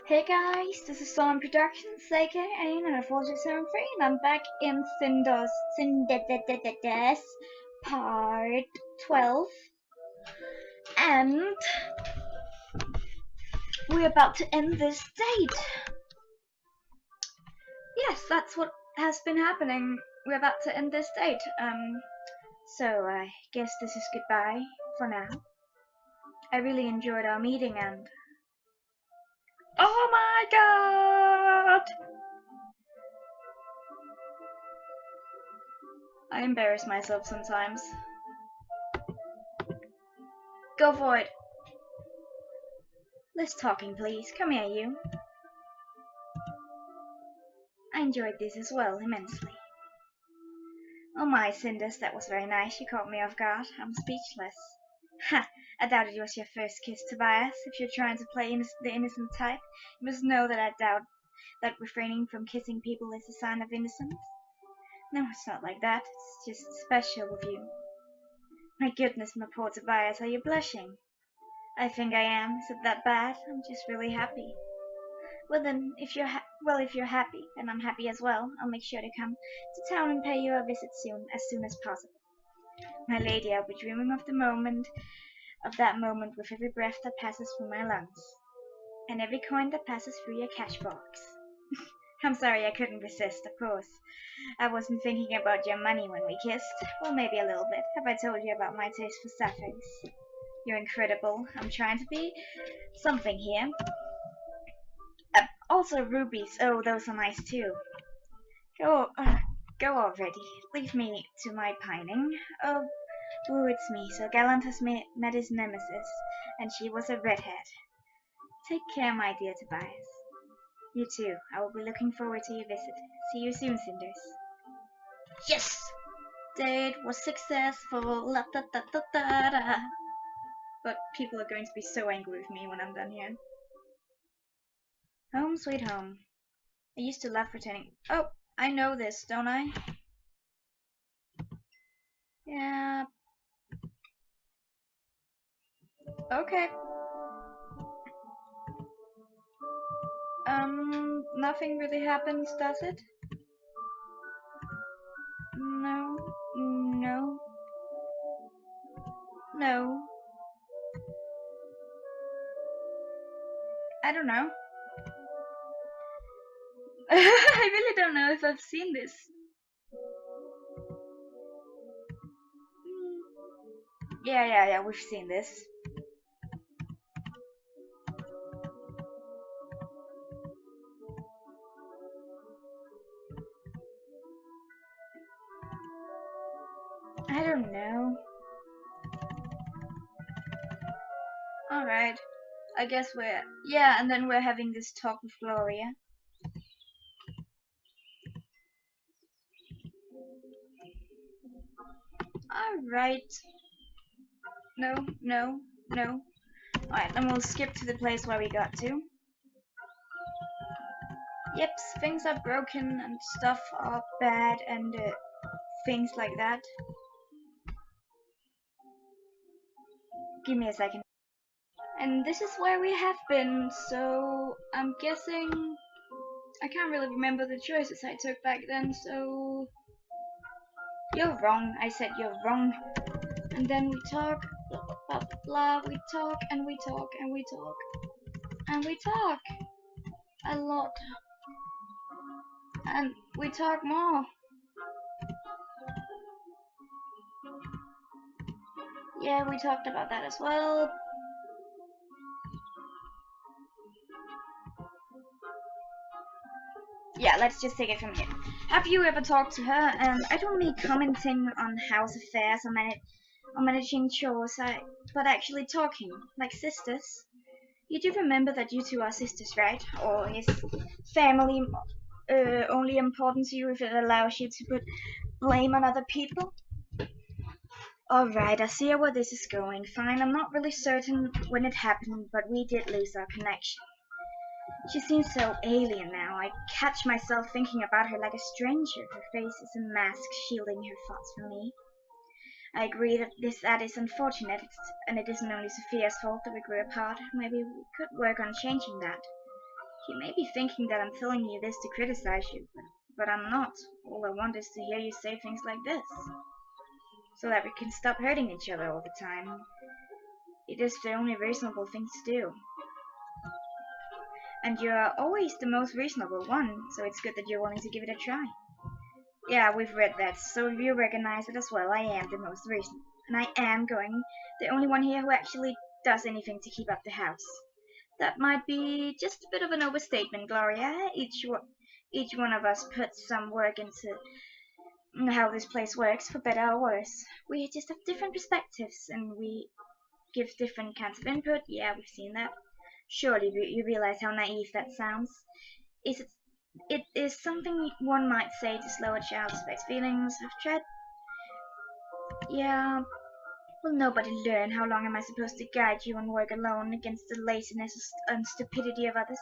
Hey guys, this is Solemn Productions, aka 4673, and I'm back in Cinders part 12, and we're about to end this date. Yes, that's what has been happening. We're about to end this date. So I guess this is goodbye for now. I really enjoyed our meeting, and oh my god! I embarrass myself sometimes. Go for it. Less talking, please. Come here, you. I enjoyed this as well, immensely. Oh my, Cinders, that was very nice. You caught me off guard. I'm speechless. Ha! I doubted it was your first kiss, Tobias. If you're trying to play the innocent type, you must know that I doubt that refraining from kissing people is a sign of innocence. No, it's not like that. It's just special with you. My goodness, my poor Tobias, are you blushing? I think I am. Is it that bad? I'm just really happy. Well then, if you're happy, and I'm happy as well, I'll make sure to come to town and pay you a visit as soon as possible. My lady, I'll be dreaming of that moment with every breath that passes through my lungs, and every coin that passes through your cash box. I'm sorry, I couldn't resist, of course. I wasn't thinking about your money when we kissed. Well, maybe a little bit. Have I told you about my taste for sapphires? You're incredible. I'm trying to be something here. Also rubies. Oh, those are nice too. Go already. Leave me to my pining. Oh, it's me. So Gallant has met his nemesis, and she was a redhead. Take care, my dear Tobias. You too. I will be looking forward to your visit. See you soon, Cinders. Yes! Date was successful. La da da da da da. But people are going to be so angry with me when I'm done here. Home sweet home. I used to love pretending. Oh, I know this, don't I? Yeah. Okay. Nothing really happens, does it? No. No. No. I don't know. I really don't know if I've seen this. Yeah, we've seen this. I don't know. Alright. I guess and then we're having this talk with Gloria. Alright. No. Alright, then we'll skip to the place where we got to. Yep, things are broken and stuff are bad and things like that. Give me a second. And this is where we have been, so I'm guessing I can't really remember the choices I took back then, so you're wrong. I said you're wrong. And then we talk, blah blah blah blah, we talk and we talk and we talk and we talk a lot. And we talk more. Yeah, we talked about that as well. Yeah, let's just take it from here. Have you ever talked to her? I don't mean commenting on house affairs or managing chores, but actually talking, like sisters. You do remember that you two are sisters, right? Or is family only important to you if it allows you to put blame on other people? Alright, I see where this is going. Fine, I'm not really certain when it happened, but we did lose our connection. She seems so alien now. I catch myself thinking about her like a stranger. Her face is a mask shielding her thoughts from me. I agree that is unfortunate, and it isn't only Sophia's fault that we grew apart. Maybe we could work on changing that. You may be thinking that I'm telling you this to criticize you, but I'm not. All I want is to hear you say things like this, so that we can stop hurting each other all the time. It is the only reasonable thing to do. And you're always the most reasonable one, so it's good that you're willing to give it a try. Yeah, we've read that, so you recognize it as well. I am the most reasonable, and I am the only one here who actually does anything to keep up the house. That might be just a bit of an overstatement, Gloria. Each one of us puts some work into how this place works, for better or worse. We just have different perspectives, and we give different kinds of input. Yeah, we've seen that. Surely you realize how naive that sounds. It is something one might say to slow a child's best feelings. I've tried. Yeah. Will nobody learn? How long am I supposed to guide you and work alone against the laziness and stupidity of others?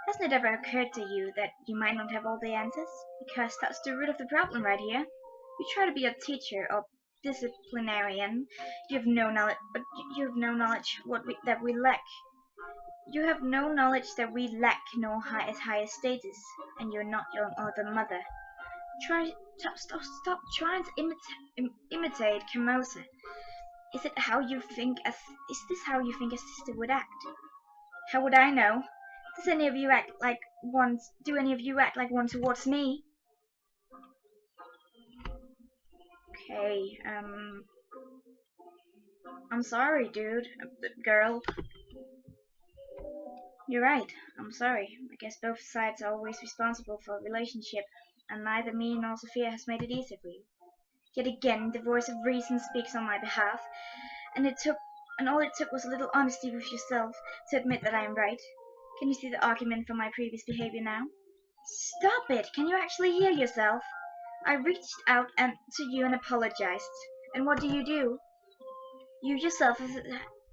Hasn't it ever occurred to you that you might not have all the answers? Because that's the root of the problem right here. You try to be a teacher or disciplinarian. You have no knowledge, but you have no knowledge that we lack. You have no knowledge that we lack, no higher status, and you're not your other mother. Stop trying to imitate Camosa. Is this how you think a sister would act? How would I know? Do any of you act like one towards me? Okay, I'm sorry, dude. Girl. You're right. I'm sorry. I guess both sides are always responsible for a relationship, and neither me nor Sophia has made it easy for you. Yet again, the voice of reason speaks on my behalf, and all it took was a little honesty with yourself to admit that I am right. Can you see the argument from my previous behavior now? Stop it! Can you actually hear yourself? I reached out to you and apologized. And what do? You yourself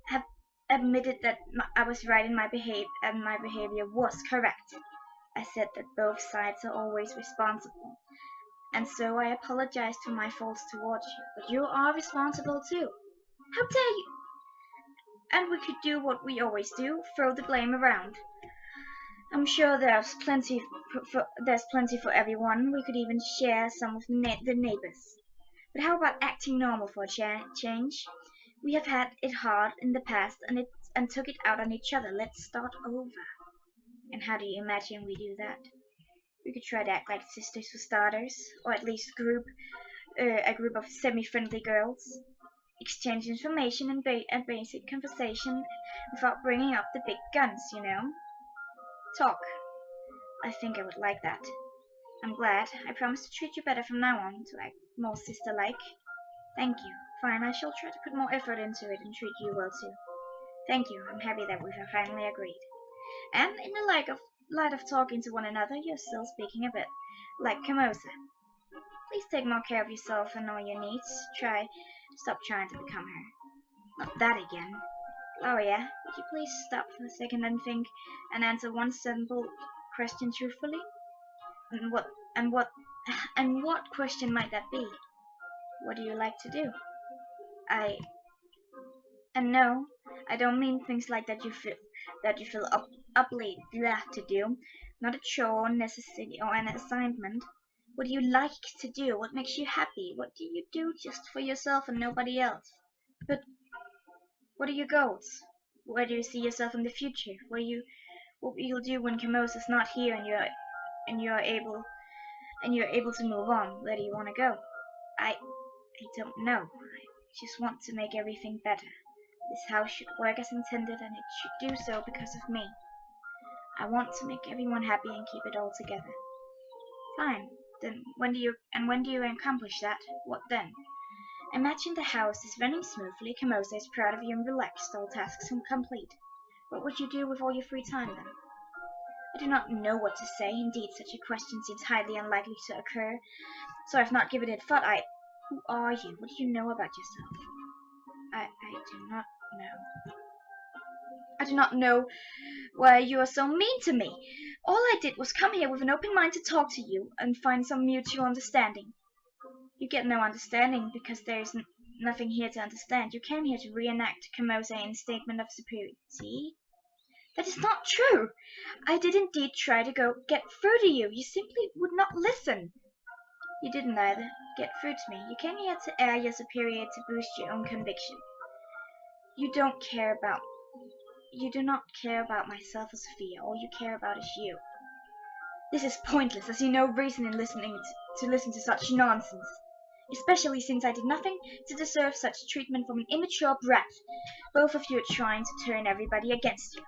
have admitted that I was right in my behavior, and my behavior was correct. I said that both sides are always responsible, and so I apologized for my faults towards you. But you are responsible too. How dare you? And we could do what we always do, throw the blame around. I'm sure there's plenty for everyone. We could even share some of the neighbors. But how about acting normal for a change? We have had it hard in the past and took it out on each other. Let's start over. And how do you imagine we do that? We could try to act like sisters for starters, or at least a group of semi-friendly girls. Exchange information and basic conversation without bringing up the big guns, you know. Talk. I think I would like that. I'm glad. I promise to treat you better from now on, to act more sister-like. Thank you. Fine, I shall try to put more effort into it and treat you well too. Thank you. I'm happy that we've finally agreed. And in the light of talking to one another, you're still speaking a bit like Camosa. Please take more care of yourself and all your needs. Stop trying to become her. Not that again. Gloria, would you please stop for a second and think and answer one simple question truthfully? And what question might that be? What do you like to do? And no, I don't mean things like that you feel obliged to do, not a chore, necessity, or an assignment. What do you like to do? What makes you happy? What do you do just for yourself and nobody else? But what are your goals? Where do you see yourself in the future? What you'll do when Camosa's not here and you're able to move on? Where do you want to go? I don't know. I just want to make everything better. This house should work as intended, and it should do so because of me. I want to make everyone happy and keep it all together. Fine. Then when do you accomplish that? What then? Imagine the house is running smoothly, Camosa is proud of you and relaxed, all tasks complete. What would you do with all your free time then? I do not know what to say. Indeed, such a question seems highly unlikely to occur, so I've not given it thought. Who are you? What do you know about yourself? I do not know. I do not know why you are so mean to me. All I did was come here with an open mind to talk to you and find some mutual understanding. You get no understanding because there is nothing here to understand. You came here to reenact Camosa in statement of superiority. That is not true. I did indeed try to get through to you. You simply would not listen. You didn't either get through to me. You came here to air your superior to boost your own conviction. You do not care about myself or Sophia. All you care about is you. This is pointless. I see no reason in listening to listen to such nonsense. Especially since I did nothing to deserve such treatment from an immature brat. Both of you are trying to turn everybody against you.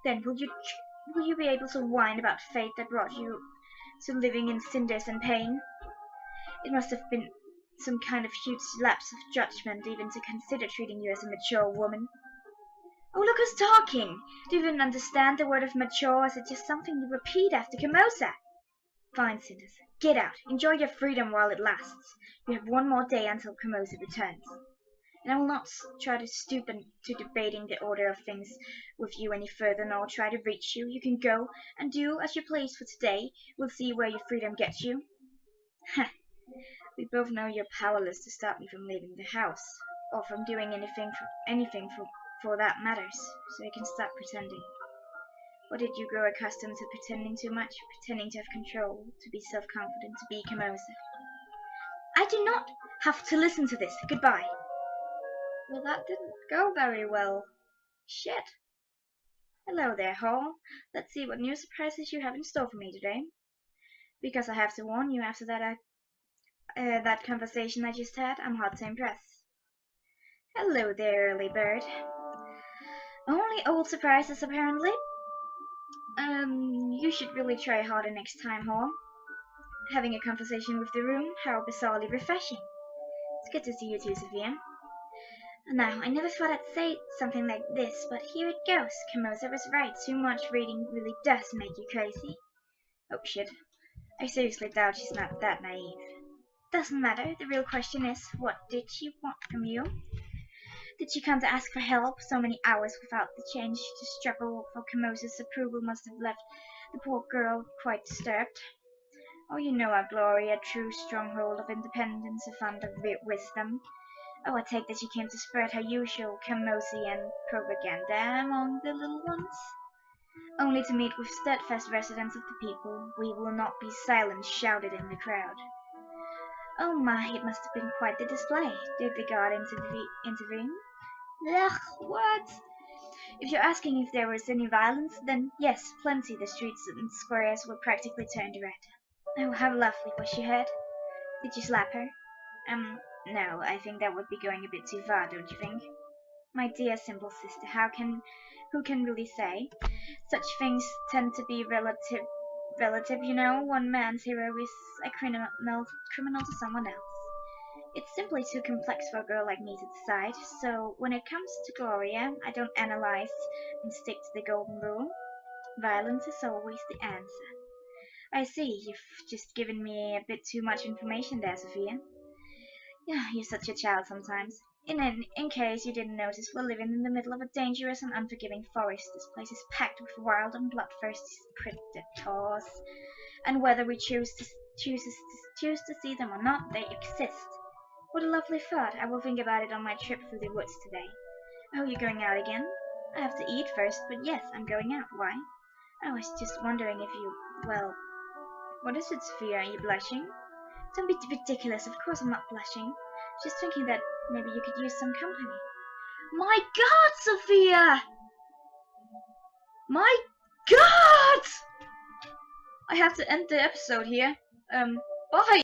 Then will you be able to whine about fate that brought you to living in cinders and pain? It must have been some kind of huge lapse of judgment even to consider treating you as a mature woman. Oh, look who's talking! Do you even understand the word of mature, or is it just something you repeat after Camosa? Fine, Cinders. Get out. Enjoy your freedom while it lasts. You have one more day until Camosa returns. And I will not try to stoop to debating the order of things with you any further, nor try to reach you. You can go and do as you please for today. We'll see where your freedom gets you. Heh. We both know you're powerless to stop me from leaving the house, or from doing anything for that matters, so you can stop pretending. Or did you grow accustomed to pretending too much, pretending to have control, to be self-confident, to be Camosa? I do not have to listen to this. Goodbye. Well, that didn't go very well. Shit. Hello there, Hall. Let's see what new surprises you have in store for me today. Because I have to warn you, after that conversation I just had, I'm hard to impress. Hello there, early bird. Only old surprises, apparently. You should really try harder next time, Hall. Having a conversation with the room, how bizarrely refreshing. It's good to see you too, Sophia. Now, I never thought I'd say something like this, but here it goes. Camosa was right. Too much reading really does make you crazy. Oh, shit. I seriously doubt she's not that naive. Doesn't matter. The real question is, what did she want from you? Did she come to ask for help? So many hours without the change to struggle for Camosa's approval must have left the poor girl quite disturbed. Oh, you know our Glory, a true stronghold of independence, a fund of wisdom. Oh, I take that she came to spread her usual Camosian propaganda among the little ones. Only to meet with steadfast residents of the people. We will not be silent, shouted in the crowd. Oh my, it must have been quite the display. Did the guard intervene? Ugh, what? If you're asking if there was any violence, then yes, plenty. The streets and squares were practically turned red. Oh, how lovely was she hurt? Did you slap her? No, I think that would be going a bit too far, don't you think? My dear simple sister, who can really say? Such things tend to be relative, you know. One man's hero is a criminal to someone else. It's simply too complex for a girl like me to decide, so when it comes to Gloria, I don't analyze and stick to the golden rule. Violence is always the answer. I see, you've just given me a bit too much information there, Sophia. Yeah, you're such a child sometimes. In case you didn't notice, we're living in the middle of a dangerous and unforgiving forest. This place is packed with wild and bloodthirsty predators, and whether we choose to see them or not, they exist. What a lovely thought. I will think about it on my trip through the woods today. Oh, you're going out again? I have to eat first, but yes, I'm going out. Why? I was just wondering if you... Well, what is it, Sophia? Are you blushing? Don't be ridiculous. Of course I'm not blushing. Just thinking that maybe you could use some company. My God, Sophia! My God! I have to end the episode here. Bye!